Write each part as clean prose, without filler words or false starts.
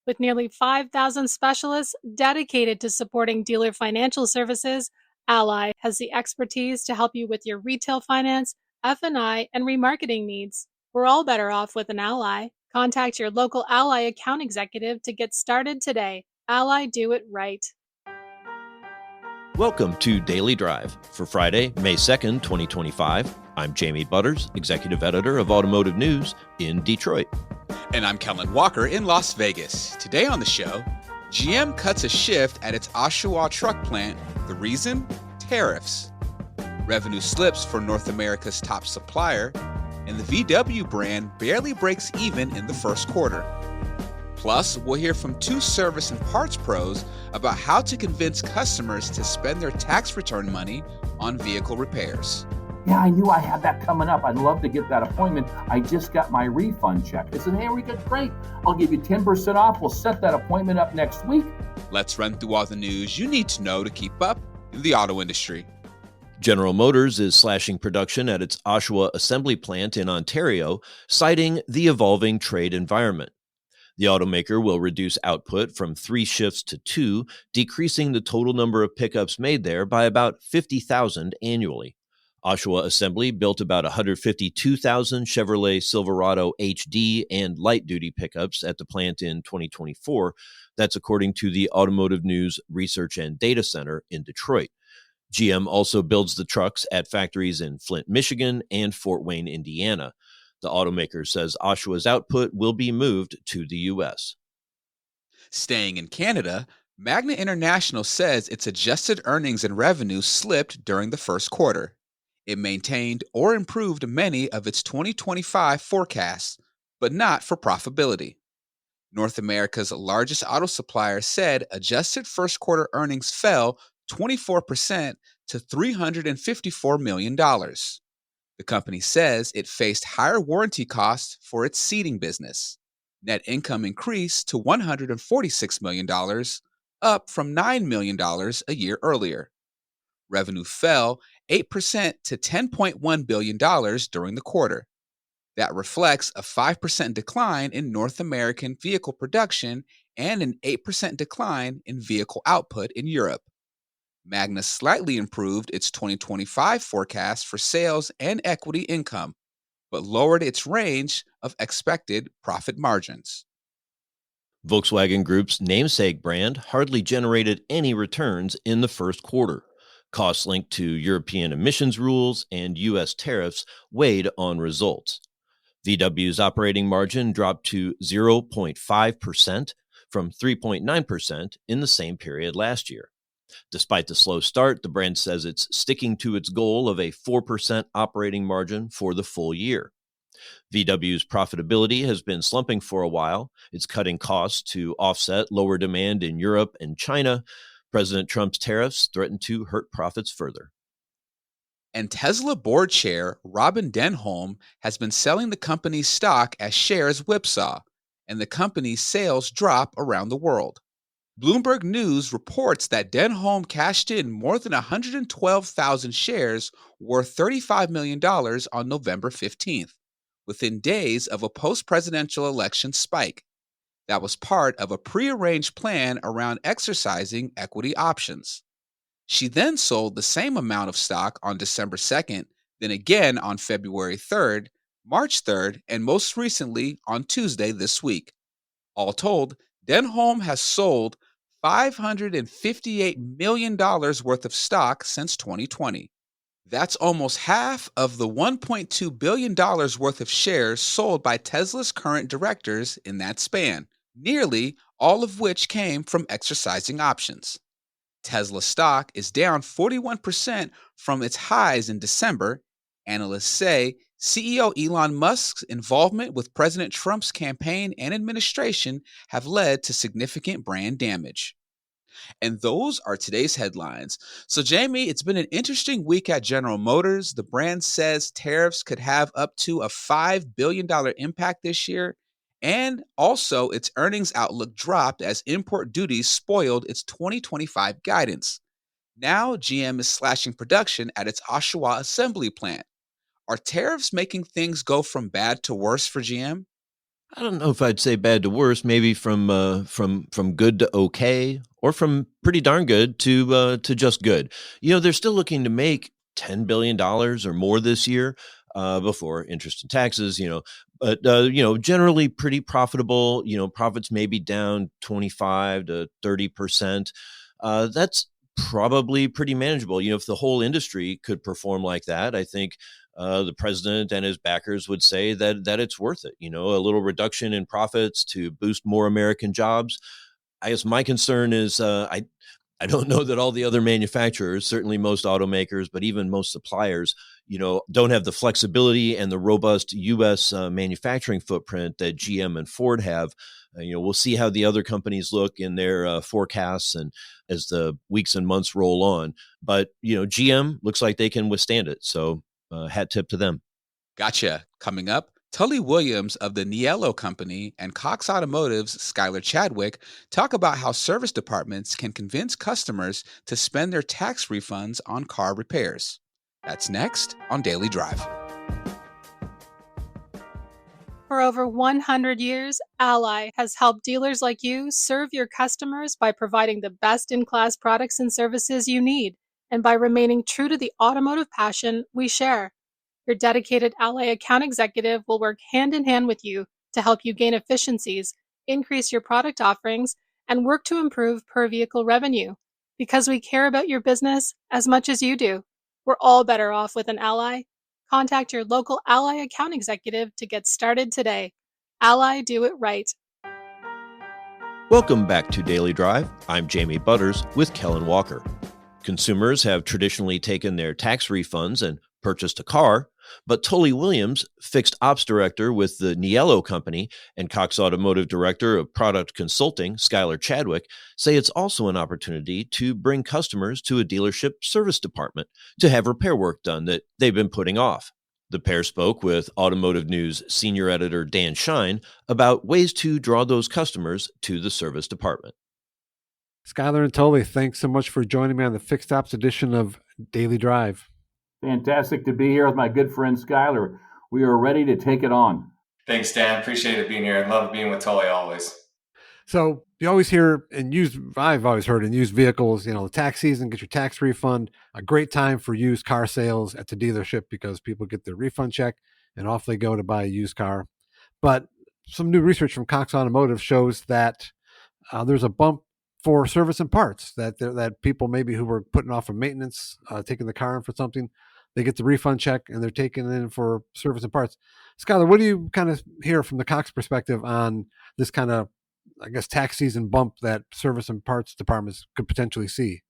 With nearly 5,000 specialists dedicated to supporting dealer financial services, Ally has the expertise to help you with your retail finance, F&I, and remarketing needs. We're all better off with an Ally. Contact your local Ally account executive to get started today. Ally, do it right. Welcome to Daily Drive for Friday, May 2nd, 2025. I'm Jamie Butters, Executive Editor of Automotive News in Detroit. And I'm Kellen Walker in Las Vegas. Today on the show, GM cuts a shift at its Oshawa truck plant. The reason? Tariffs. Revenue slips for North America's top supplier, and the VW brand barely breaks even in the first quarter. Plus, we'll hear from two service and parts pros about how to convince customers to spend their tax return money on vehicle repairs. Yeah, I knew I had that coming up. I'd love to get that appointment. I just got my refund check. I said, hey, we get great. I'll give you 10% off. We'll set that appointment up next week. Let's run through all the news you need to know to keep up in the auto industry. General Motors is slashing production at its Oshawa assembly plant in Ontario, citing the evolving trade environment. The automaker will reduce output from 3 shifts to 2, decreasing the total number of pickups made there by about 50,000 annually. Oshawa Assembly built about 152,000 Chevrolet Silverado HD and light-duty pickups at the plant in 2024. That's according to the Automotive News Research and Data Center in Detroit. GM also builds the trucks at factories in Flint, Michigan and Fort Wayne, Indiana. The automaker says Oshawa's output will be moved to the U.S. Staying in Canada, Magna International says its adjusted earnings and revenue slipped during the first quarter. It maintained or improved many of its 2025 forecasts, but not for profitability. North America's largest auto supplier said adjusted first quarter earnings fell 24% to $354 million. The company says it faced higher warranty costs for its seating business. Net income increased to $146 million, up from $9 million a year earlier. Revenue fell 8% to $10.1 billion during the quarter. That reflects a 5% decline in North American vehicle production and an 8% decline in vehicle output in Europe. Magna slightly improved its 2025 forecast for sales and equity income, but lowered its range of expected profit margins. Volkswagen Group's namesake brand hardly generated any returns in the first quarter. Costs linked to European emissions rules and U.S. tariffs weighed on results. VW's operating margin dropped to 0.5% from 3.9% in the same period last year. Despite the slow start, the brand says it's sticking to its goal of a 4% operating margin for the full year. VW's profitability has been slumping for a while. It's cutting costs to offset lower demand in Europe and China. President Trump's tariffs threaten to hurt profits further. And Tesla board chair Robin Denholm has been selling the company's stock as shares whipsaw, and the company's sales drop around the world. Bloomberg News reports that Denholm cashed in more than 112,000 shares worth $35 million on November 15th, within days of a post-presidential election spike. That was part of a prearranged plan around exercising equity options. She then sold the same amount of stock on December 2nd, then again on February 3rd, March 3rd, and most recently on Tuesday this week. All told, Denholm has sold $558 million worth of stock since 2020. That's almost half of the $1.2 billion worth of shares sold by Tesla's current directors in that span, nearly all of which came from exercising options. Tesla stock is down 41% from its highs in December. Analysts say CEO Elon Musk's involvement with President Trump's campaign and administration have led to significant brand damage. And those are today's headlines. So, Jamie, it's been an interesting week at General Motors. The brand says tariffs could have up to a $5 billion impact this year. And also, its earnings outlook dropped as import duties spoiled its 2025 guidance. Now, GM is slashing production at its Oshawa assembly plant. Are tariffs making things go from bad to worse for GM? I don't know if I'd say bad to worse, maybe from good to okay, or from pretty darn good to just good. They're still looking to make $10 billion or more this year, before interest and taxes. But generally pretty profitable. Profits may be down 25 to 30%. That's probably pretty manageable. If the whole industry could perform like that, I think the president and his backers would say that it's worth it. A little reduction in profits to boost more American jobs. I guess my concern is I don't know that all the other manufacturers, certainly most automakers, but even most suppliers, don't have the flexibility and the robust U.S. Manufacturing footprint that GM and Ford have. We'll see how the other companies look in their forecasts and as the weeks and months roll on. But GM looks like they can withstand it. So hat tip to them. Gotcha. Coming up, Tully Williams of the Niello Company and Cox Automotive's Skylar Chadwick talk about how service departments can convince customers to spend their tax refunds on car repairs. That's next on Daily Drive. For over 100 years, Ally has helped dealers like you serve your customers by providing the best-in-class products and services you need, and by remaining true to the automotive passion we share. Your dedicated Ally account executive will work hand in hand with you to help you gain efficiencies, increase your product offerings, and work to improve per-vehicle revenue. Because we care about your business as much as you do. We're all better off with an Ally. Contact your local Ally account executive to get started today. Ally, do it right. Welcome back to Daily Drive. I'm Jamie Butters with Kellen Walker. Consumers have traditionally taken their tax refunds and purchased a car, but Tully Williams, fixed ops director with the Niello Company, and Cox Automotive director of product consulting, Skylar Chadwick, say it's also an opportunity to bring customers to a dealership service department to have repair work done that they've been putting off. The pair spoke with Automotive News senior editor Dan Shine about ways to draw those customers to the service department. Skylar and Tully, thanks so much for joining me on the Fixed Ops edition of Daily Drive. Fantastic to be here with my good friend Skylar. We are ready to take it on. Thanks, Dan. Appreciate it being here. I love being with Tully always. So you always hear I've always heard in used vehicles, the tax season, get your tax refund, a great time for used car sales at the dealership because people get their refund check and off they go to buy a used car. But some new research from Cox Automotive shows that there's a bump for service and parts, that people maybe who were putting off a maintenance, taking the car in for something, they get the refund check and they're taking it in for service and parts. Skylar, what do you kind of hear from the Cox perspective on this kind of, I guess, tax season bump that service and parts departments could potentially see?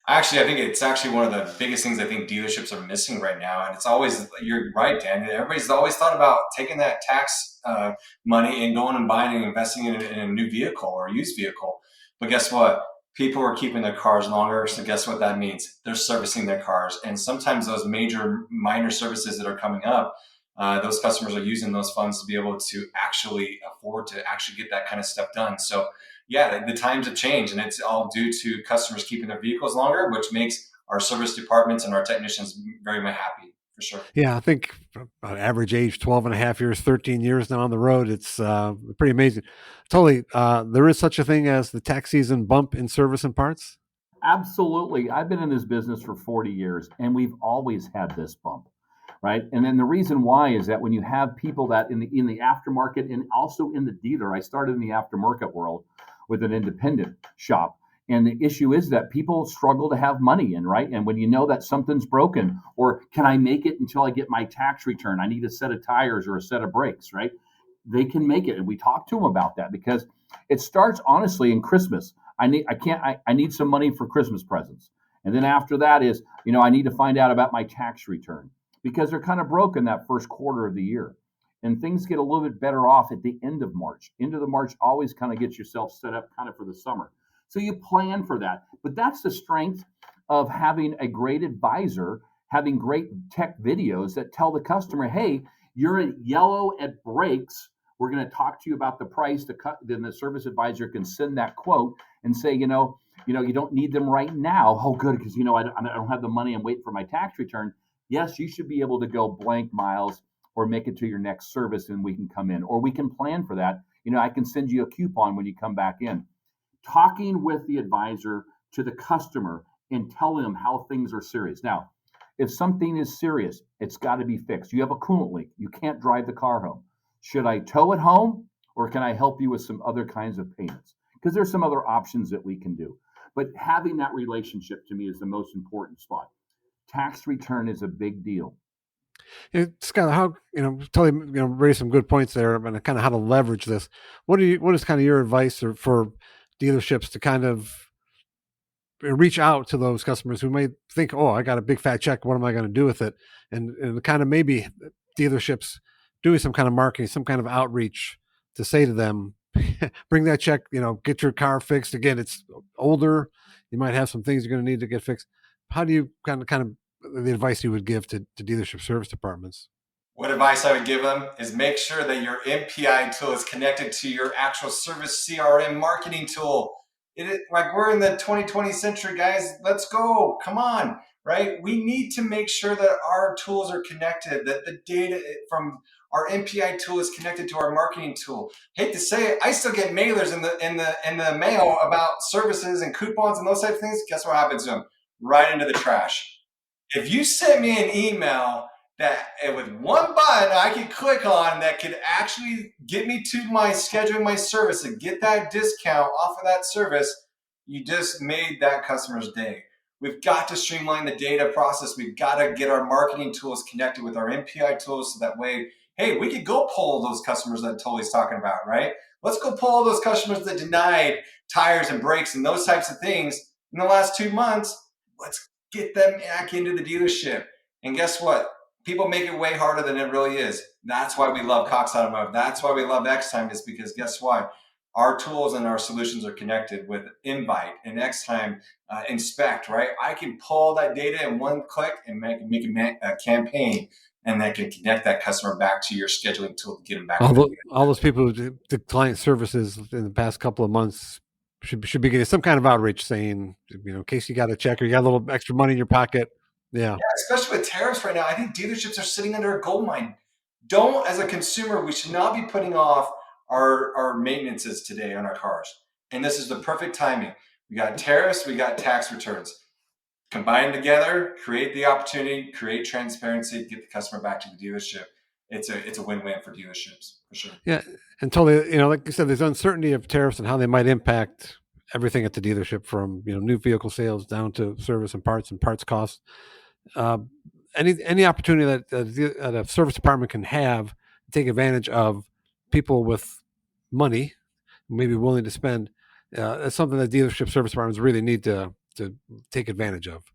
Actually, I think it's actually one of the biggest things I think dealerships are missing right now. And it's always, you're right, Dan. Everybody's always thought about taking that tax money and going and buying and investing in a new vehicle or a used vehicle. But guess what? People are keeping their cars longer. So guess what that means? They're servicing their cars. And sometimes those minor services that are coming up, those customers are using those funds to be able to actually afford to actually get that kind of stuff done. So yeah, the times have changed, and it's all due to customers keeping their vehicles longer, which makes our service departments and our technicians very much happy, for sure. Yeah, I think average age 12 and a half years, 13 years now on the road. It's pretty amazing. Totally. There is such a thing as the tax season bump in service and parts? Absolutely. I've been in this business for 40 years, and we've always had this bump, right? And then the reason why is that when you have people that in the aftermarket and also in the dealer, I started in the aftermarket world with an independent shop. And the issue is that people struggle to have money in, right? And when you know that something's broken, or can I make it until I get my tax return? I need a set of tires or a set of brakes, right? They can make it. And we talk to them about that because it starts honestly in Christmas. I need some money for Christmas presents. And then after that is, I need to find out about my tax return because they're kind of broken that first quarter of the year. And things get a little bit better off at the end of March. End of the March always kind of gets yourself set up kind of for the summer. So you plan for that. But that's the strength of having a great advisor, having great tech videos that tell the customer, hey, you're at yellow at brakes. We're going to talk to you about the price. Then the service advisor can send that quote and say, you don't need them right now. Oh, good, because, I don't have the money. I'm waiting for my tax return. Yes, you should be able to go blank miles or make it to your next service and we can come in, or we can plan for that. I can send you a coupon when you come back in. Talking with the advisor to the customer and telling them how things are serious. Now, if something is serious, it's got to be fixed. You have a coolant leak. You can't drive the car home. Should I tow it home, or can I help you with some other kinds of payments? Because there's some other options that we can do. But having that relationship to me is the most important spot. Tax return is a big deal. It's kind of how, totally, raise some good points there and kind of how to leverage this. What is kind of your advice for dealerships to kind of reach out to those customers who may think, oh, I got a big fat check. What am I going to do with it? And kind of maybe dealerships doing some kind of marketing, some kind of outreach to say to them, bring that check, get your car fixed. Again, it's older. You might have some things you're going to need to get fixed. How do you kind of the advice you would give to dealership service departments? What advice I would give them is make sure that your MPI tool is connected to your actual service CRM marketing tool. Like we're in the 2020 century, guys. Let's go. Come on, right? We need to make sure that our tools are connected, that the data from our MPI tool is connected to our marketing tool. Hate to say it, I still get mailers in the mail about services and coupons and those types of things. Guess what happens to them? Right into the trash. If you sent me an email that with one button I could click on that could actually get me to my scheduling my service and get that discount off of that service, you just made that customer's day. We've got to streamline the data process. We've got to get our marketing tools connected with our MPI tools so that way, hey, we could go pull those customers that Tully's talking about, right? Let's go pull those customers that denied tires and brakes and those types of things in the last 2 months. Let's get them back into the dealership. And guess what? People make it way harder than it really is. That's why we love Cox Automotive. That's why we love Xtime, is because guess what? Our tools and our solutions are connected with Invite and Xtime Inspect, right? I can pull that data in one click and make a campaign, and that can connect that customer back to your scheduling tool to get them back. All those people who did client services in the past couple of months should be getting some kind of outreach saying, in case you got a check or you got a little extra money in your pocket. Yeah, especially with tariffs right now, I think dealerships are sitting under a gold mine. As a consumer, we should not be putting off our maintenances today on our cars. And this is the perfect timing. We got tariffs, we got tax returns. Combine together, create the opportunity, create transparency, get the customer back to the dealership. It's a win-win for dealerships, for sure. Yeah, and totally, like you said, there's uncertainty of tariffs and how they might impact everything at the dealership, from new vehicle sales down to service and parts costs. Any opportunity that a service department can have to take advantage of people with money, maybe willing to spend, that's something that dealership service departments really need to take advantage of.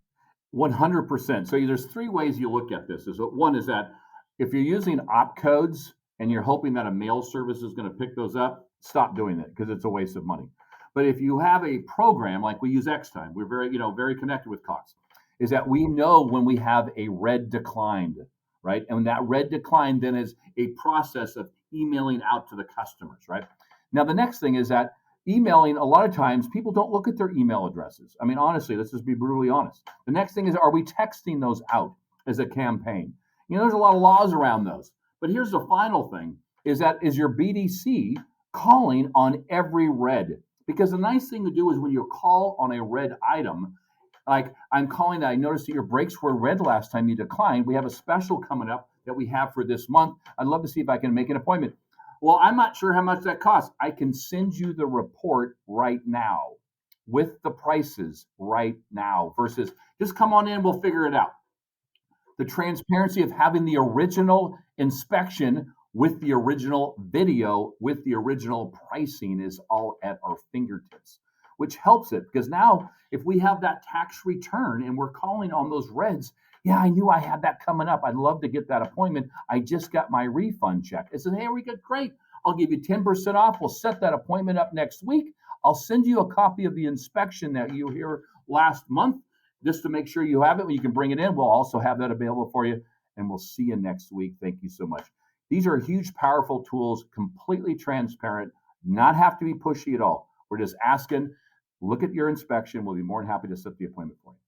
100%. So there's 3 ways you look at this. One is that if you're using op codes and you're hoping that a mail service is going to pick those up, stop doing that because it's a waste of money. But if you have a program like we use Xtime, we're very connected with Cox, is that we know when we have a red declined, right? And that red decline then is a process of emailing out to the customers, right? Now, the next thing is that emailing, a lot of times people don't look at their email addresses. I mean, honestly, let's just be brutally honest. The next thing is, are we texting those out as a campaign? There's a lot of laws around those. But here's the final thing, is your BDC calling on every red? Because the nice thing to do is when you call on a red item, like I'm calling that I noticed that your brakes were red last time you declined. We have a special coming up that we have for this month. I'd love to see if I can make an appointment. Well, I'm not sure how much that costs. I can send you the report right now with the prices right now versus just come on in, we'll figure it out. The transparency of having the original inspection with the original video, with the original pricing is all at our fingertips, which helps it because now if we have that tax return and we're calling on those reds, yeah, I knew I had that coming up. I'd love to get that appointment. I just got my refund check. I said, hey, we got great. I'll give you 10% off. We'll set that appointment up next week. I'll send you a copy of the inspection that you hear last month just to make sure you have it. You can bring it in. We'll also have that available for you. And we'll see you next week. Thank you so much. These are huge, powerful tools, completely transparent, not have to be pushy at all. We're just asking, look at your inspection. We'll be more than happy to set the appointment for you.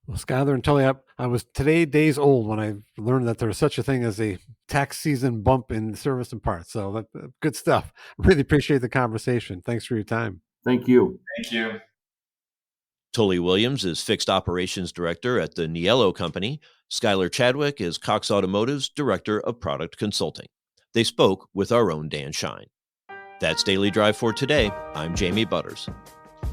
Well, Skylar and Tully, I was today days old when I learned that there's such a thing as a tax season bump in service and parts. So good stuff. Really appreciate the conversation. Thanks for your time. Thank you. Thank you. Tully Williams is Fixed Operations Director at the Niello Company. Skylar Chadwick is Cox Automotive's Director of Product Consulting. They spoke with our own Dan Shine. That's Daily Drive for today. I'm Jamie Butters.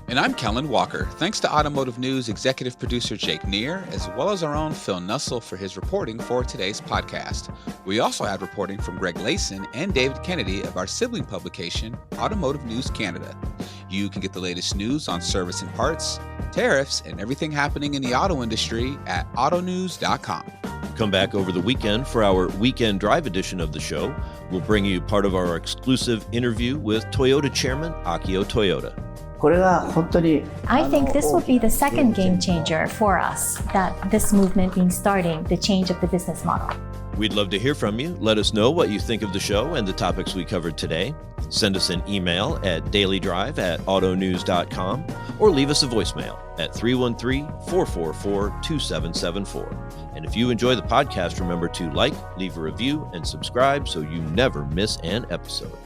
And I'm Kellen Walker. Thanks to Automotive News executive producer Jake Neer, as well as our own Phil Nussel for his reporting for today's podcast. We also had reporting from Greg Layson and David Kennedy of our sibling publication, Automotive News Canada. You can get the latest news on service and parts, tariffs, and everything happening in the auto industry at autonews.com. Come back over the weekend for our Weekend Drive edition of the show. We'll bring you part of our exclusive interview with Toyota Chairman Akio Toyoda. I think this will be the second game changer for us, that this movement being starting the change of the business model. We'd love to hear from you. Let us know what you think of the show and the topics we covered today. Send us an email at dailydrive@autonews.com or leave us a voicemail at 313-444-2774. And if you enjoy the podcast, remember to like, leave a review, and subscribe so you never miss an episode.